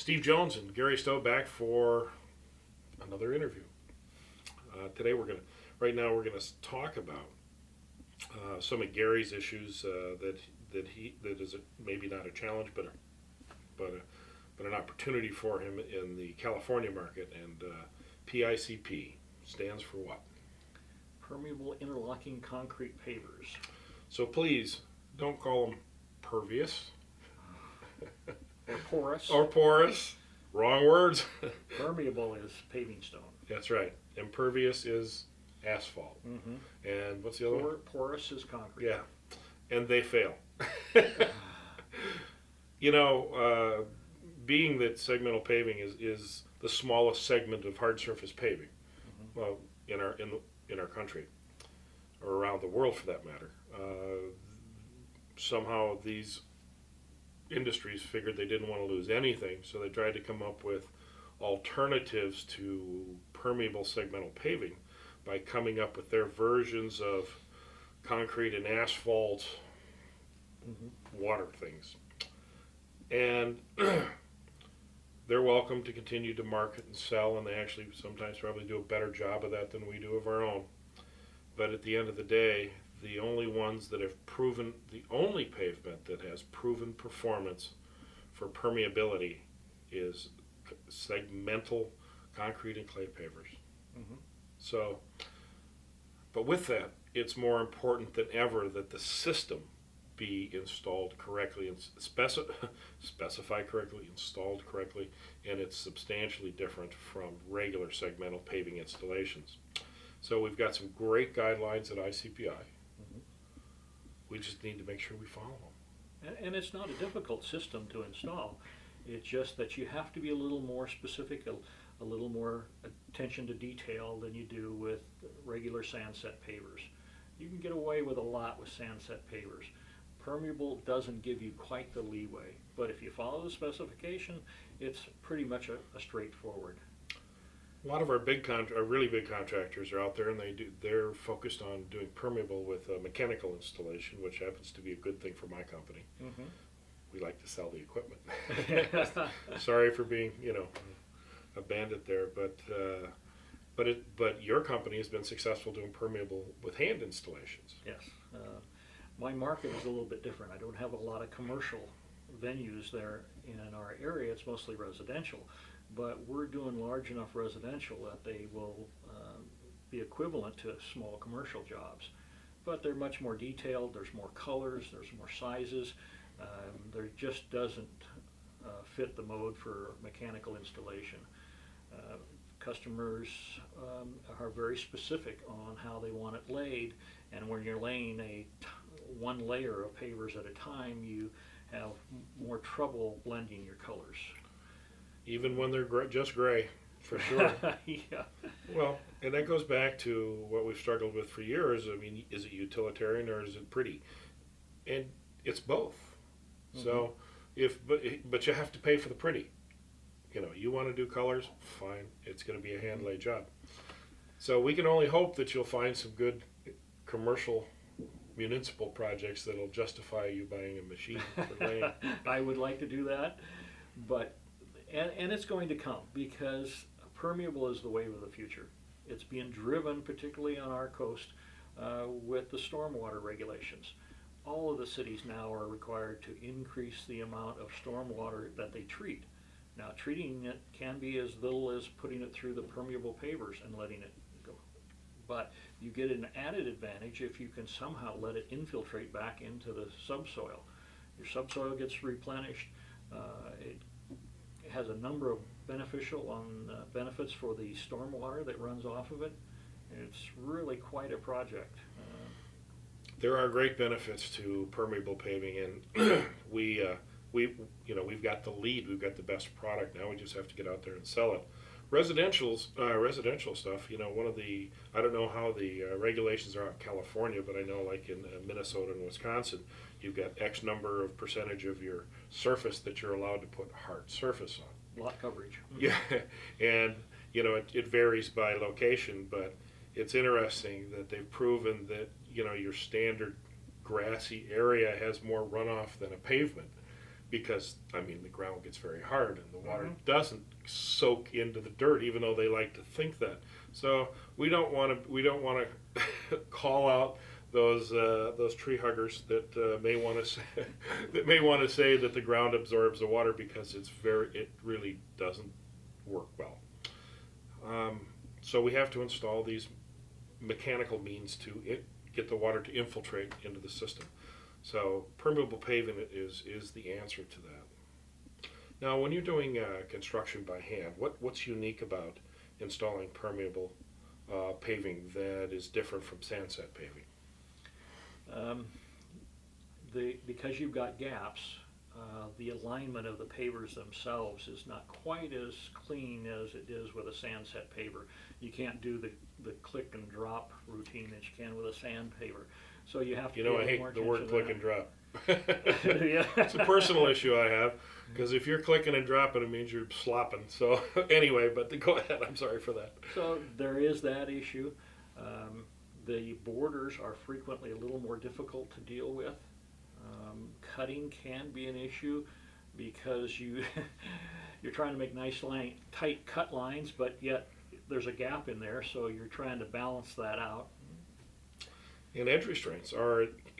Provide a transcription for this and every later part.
Steve Jones and Gary Stowe back for another interview. Today right now we're gonna talk about some of Gary's issues that is maybe not a challenge, but an opportunity for him in the California market. And PICP stands for what? Permeable interlocking concrete pavers. So please don't call them pervious Or porous. or porous. Wrong words. Permeable is paving stone. That's right. Impervious is asphalt. Mm-hmm. And what's the other one? Porous is concrete. Yeah. And they fail. Being that segmental paving is the smallest segment of hard surface paving, Mm-hmm. well, in our country, or around the world for that matter, somehow these industries figured they didn't want to lose anything, so they tried to come up with alternatives to permeable segmental paving by coming up with their versions of concrete and asphalt Mm-hmm. water things. And they're welcome to continue to market and sell, and they actually sometimes probably do a better job of that than we do of our own. But at the end of the day, the only ones that have proven, the only pavement that has proven performance for permeability is segmental concrete and clay pavers. Mm-hmm. So, but with that, it's more important than ever that the system be installed correctly and specify correctly, installed correctly, and it's substantially different from regular segmental paving installations. So we've got some great guidelines at ICPI. Mm-hmm. We just need to make sure we follow them. And it's not a difficult system to install. It's just that you have to be a little more specific, a little more attention to detail than you do with regular sandset pavers. You can get away with a lot with sandset pavers. Permeable doesn't give you quite the leeway, but if you follow the specification, it's pretty much a straightforward. A lot of our really big contractors are out there, and they're focused on doing permeable with mechanical installation, which happens to be a good thing for my company. Mm-hmm. We like to sell the equipment. Sorry for being, a bandit there, but your company has been successful doing permeable with hand installations. Yes. My market is a little bit different. I don't have a lot of commercial venues there in our area. It's mostly residential, but we're doing large enough residential that they will be equivalent to small commercial jobs. But they're much more detailed. There's more colors. There's more sizes. There just doesn't fit the mode for mechanical installation. Customers are very specific on how they want it laid, and when you're laying one layer of pavers at a time, you have more trouble blending your colors. Even when they're just gray, for sure. Yeah. Well, and that goes back to what we've struggled with for years. I mean, is it utilitarian or is it pretty? And it's both. Mm-hmm. So, but you have to pay for the pretty. You want to do colors, fine. It's going to be a hand-laid job. So we can only hope that you'll find some good commercial municipal projects that'll justify you buying a machine for laying. I would like to do that, and it's going to come, because permeable is the wave of the future. It's being driven, particularly on our coast, with the stormwater regulations. All of the cities now are required to increase the amount of stormwater that they treat. Now, treating it can be as little as putting it through the permeable pavers and letting it go. But you get an added advantage if you can somehow let it infiltrate back into the subsoil. Your subsoil gets replenished. It has a number of benefits for the stormwater that runs off of it. It's really quite a project. There are great benefits to permeable paving, and we've got the lead. We've got the best product. Now we just have to get out there and sell it. Residential stuff. I don't know how the regulations are out in California, but I know like in Minnesota and Wisconsin, you've got X number of percentage of your surface that you're allowed to put hard surface on. Lot coverage. Yeah, and it varies by location, but it's interesting that they've proven that your standard grassy area has more runoff than a pavement. because I mean the ground gets very hard and the water doesn't soak into the dirt, even though they like to think that. So we don't want to call out those tree huggers that may want to say, that the ground absorbs the water, because it really doesn't work well. So we have to install these mechanical means to get the water to infiltrate into the system. So permeable paving is the answer to that. Now, when you're doing construction by hand, what's unique about installing permeable paving that is different from sandset paving? Because you've got gaps, the alignment of the pavers themselves is not quite as clean as it is with a sandset paver. You can't do the click and drop routine that you can with a sand paver. So you have to. I hate the word click and drop. Yeah. It's a personal issue I have, because if you're clicking and dropping, it means you're slopping. So anyway, but go ahead. I'm sorry for that. So there is that issue. The borders are frequently a little more difficult to deal with. Cutting can be an issue because you're trying to make nice tight cut lines, but yet there's a gap in there, so you're trying to balance that out. And edge restraints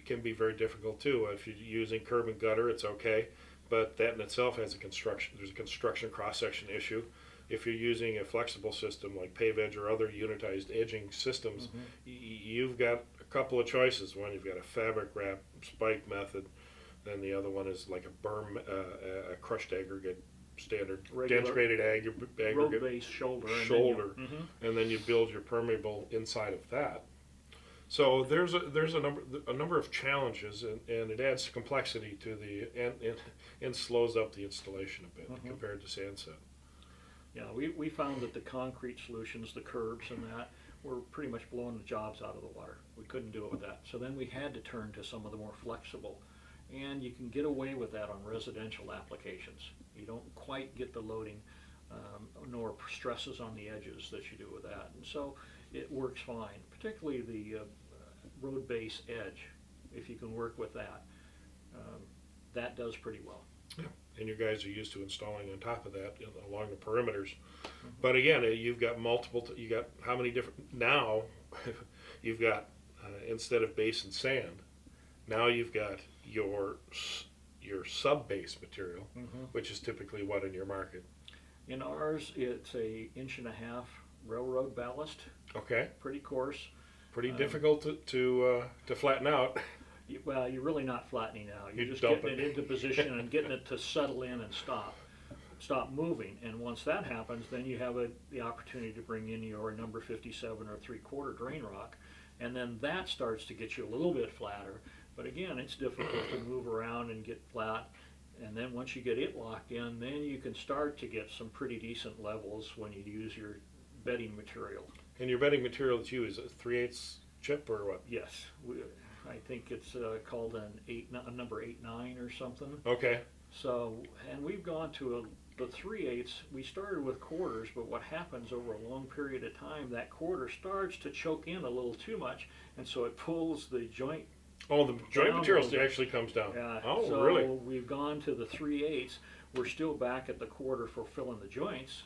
can be very difficult too. If you're using curb and gutter, it's okay, but that in itself has there's a construction cross-section issue. If you're using a flexible system like pave edge or other unitized edging systems, you've got a couple of choices. One, you've got a fabric wrap spike method, then the other one is like a berm, a crushed aggregate, standard densgrated aggregate, road-based shoulder. And then you build your permeable inside of that. So there's a number of challenges, and it adds complexity to and slows up the installation a bit compared to sandset. Yeah, we found that the concrete solutions, the curbs and that, were pretty much blowing the jobs out of the water. We couldn't do it with that. So then we had to turn to some of the more flexible. And you can get away with that on residential applications. You don't quite get the loading nor stresses on the edges that you do with that. And so it works fine, particularly the road base edge. If you can work with that, that does pretty well. Yeah, and you guys are used to installing on top of that along the perimeters. But again, you've got you got how many different, now you've got, instead of base and sand, now you've got your sub-base material, which is typically what in your market? In ours, it's a 1.5 inch railroad ballast. Okay. Pretty coarse. Pretty difficult to flatten out. Well, you're really not flattening out. You're just getting it into position and getting it to settle in and stop moving. And once that happens, then you have the opportunity to bring in your number 57 or 3/4 drain rock, and then that starts to get you a little bit flatter. But again, it's difficult to move around and get flat. And then once you get it locked in, then you can start to get some pretty decent levels when you use your bedding material. And your bedding material that you use, 3/8 chip or what? Yes, I think it's called a number 8/9 or something. Okay. So, and we've gone to the 3/8. We started with quarters, but what happens over a long period of time, that quarter starts to choke in a little too much, and so it pulls the joint. Oh, the joint material actually comes down. Yeah. Oh, so really? We've gone to the 3/8. We're still back at the quarter for filling the joints,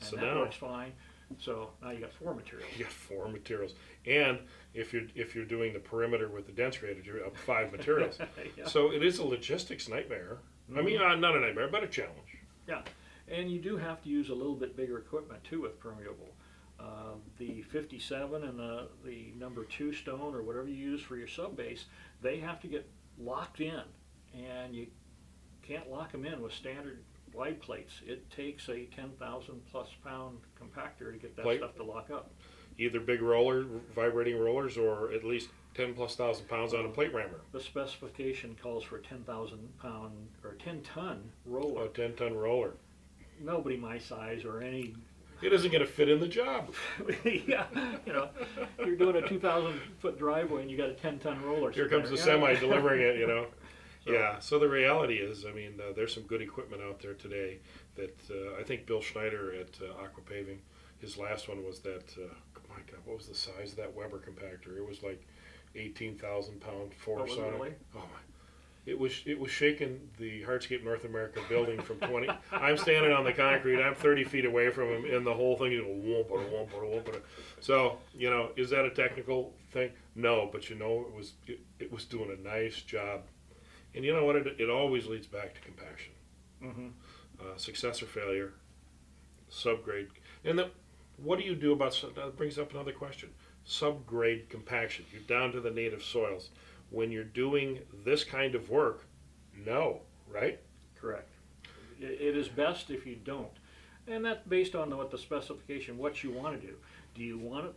and So that now works fine. So now you got 4 materials. You got 4 materials, and if you're doing the perimeter with the dense graded, you're up 5 materials. Yeah. So it is a logistics nightmare. I mean, not a nightmare, but a challenge. Yeah, and you do have to use a little bit bigger equipment too with permeable. The 57 and the number 2 stone or whatever you use for your sub base, they have to get locked in, and you can't lock them in with standard wide plates. It takes a 10,000 plus pound compactor to get that stuff to lock up. Either big vibrating rollers, or at least 10,000+ pounds on a plate rammer. The specification calls for a 10,000 pound or 10-ton roller. A 10-ton roller. Nobody my size or any. It isn't going to fit in the job. Yeah, you're doing a 2,000-foot driveway and you got a 10-ton roller. Here comes the semi delivering it, So. Yeah, so the reality is, I mean, there's some good equipment out there today that I think Bill Schneider at Aqua Paving, his last one was that, my God, what was the size of that Weber compactor? It was like 18,000 pound force on really? it. Oh my. It was shaking the Hardscape North America building from 20. I'm standing on the concrete. I'm 30 feet away from him, and the whole thing is whoompa. So is that a technical thing? No, but it was doing a nice job. And you know what? It always leads back to compaction. Mm-hmm. Success or failure, subgrade, and what do you do about? That brings up another question. Subgrade compaction. You're down to the native soils. When you're doing this kind of work, no, right? Correct. It is best if you don't. And that's based on what the specification, what you want to do. Do you want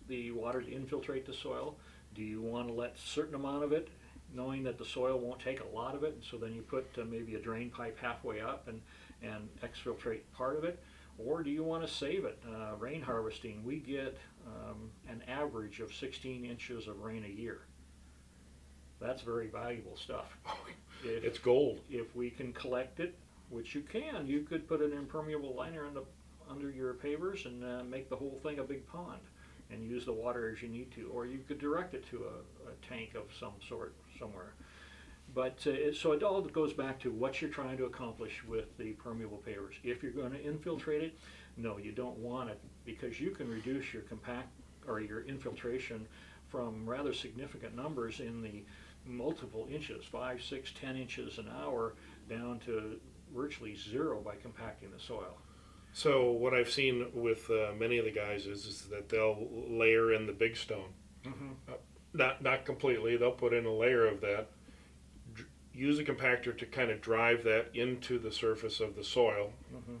the water to infiltrate the soil? Do you want to let a certain amount of it, knowing that the soil won't take a lot of it, and so then you put maybe a drain pipe halfway up and exfiltrate part of it? Or do you want to save it? Rain harvesting, we get an average of 16 inches of rain a year. That's very valuable stuff. It's gold. If we can collect it, which you can, you could put an impermeable liner under your pavers and make the whole thing a big pond and use the water as you need to. Or you could direct it to a tank of some sort somewhere. But so it all goes back to what you're trying to accomplish with the permeable pavers. If you're going to infiltrate it, no, you don't want it, because you can reduce your your infiltration from rather significant numbers in the multiple inches, 5, 6, 10 inches an hour, down to virtually zero by compacting the soil. So what I've seen with many of the guys is that they'll layer in the big stone. Mm-hmm. Not completely. They'll put in a layer of that. Use a compactor to kind of drive that into the surface of the soil. Mm-hmm.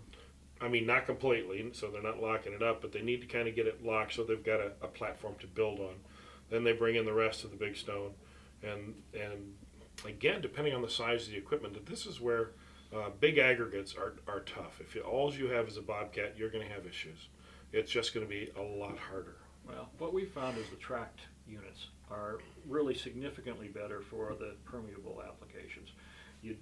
I mean, not completely, so they're not locking it up, but they need to kind of get it locked so they've got a platform to build on. Then they bring in the rest of the big stone, and again, depending on the size of the equipment, this is where big aggregates are tough. If all you have is a Bobcat, you're going to have issues. It's just going to be a lot harder. Well, what we found is the tracked units are really significantly better for the permeable applications. It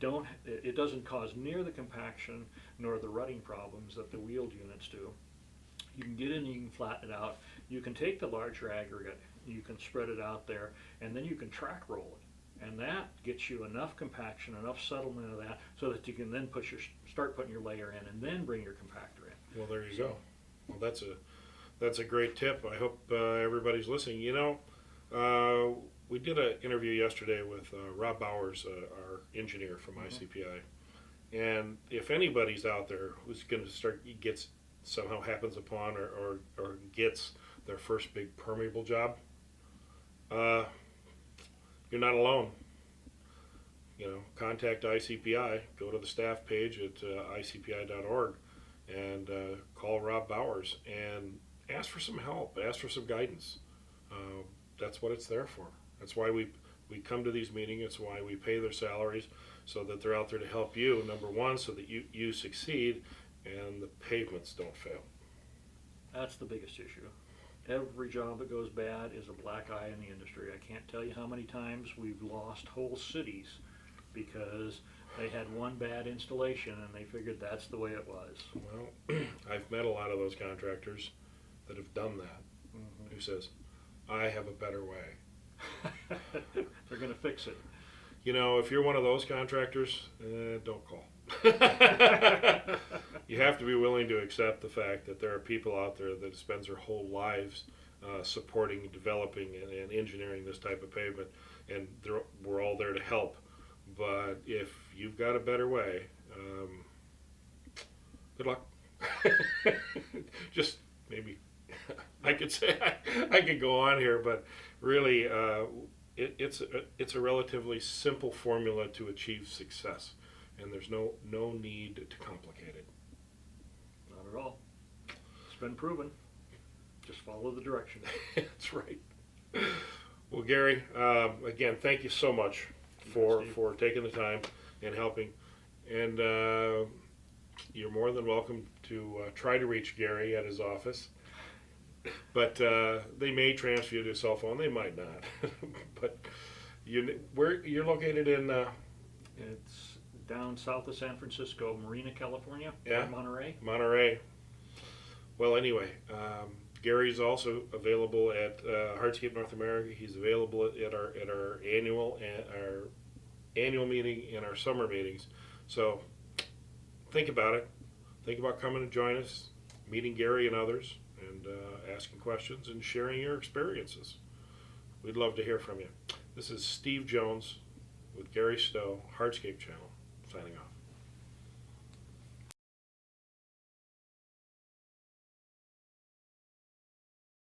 doesn't cause near the compaction nor the rutting problems that the wheeled units do. You can get in and you can flatten it out. You can take the larger aggregate, you can spread it out there, and then you can track roll it. And that gets you enough compaction, enough settlement of that, so that you can then start putting your layer in and then bring your compactor in. Well, there you go. Well, that's a great tip. I hope everybody's listening. We did an interview yesterday with Rob Bowers, our engineer from ICPI. And if anybody's out there who's going to happens upon or gets their first big permeable job, you're not alone. Contact ICPI, go to the staff page at icpi.org and call Rob Bowers and ask for some help, ask for some guidance. That's what it's there for. That's why we come to these meetings. It's why we pay their salaries, so that they're out there to help you, number one, so that you succeed and the pavements don't fail. That's the biggest issue. Every job that goes bad is a black eye in the industry. I can't tell you how many times we've lost whole cities because they had one bad installation and they figured that's the way it was. Well, I've met a lot of those contractors that have done that, who says, I have a better way. They're going to fix it. If you're one of those contractors, don't call. You have to be willing to accept the fact that there are people out there that spends their whole lives supporting, developing, and engineering this type of pavement, and we're all there to help. But if you've got a better way, good luck. Just maybe I could say I could go on here, but really, it's a relatively simple formula to achieve success, and there's no need to complicate it. Not at all. It's been proven. Just follow the direction. That's right. Well, Gary, again, thank you so much for taking the time and helping, and you're more than welcome to try to reach Gary at his office. But they may transfer you to a cell phone. They might not. But where you're located in? It's down south of San Francisco, Marina, California. Yeah. Monterey. Monterey. Well, anyway, Gary's also available at Hardscape North America. He's available at our annual meeting and our summer meetings. So think about it. Think about coming to join us, meeting Gary and others, and asking questions and sharing your experiences. We'd love to hear from you. This is Steve Jones with Gary Stowe, Hardscape Channel, signing off.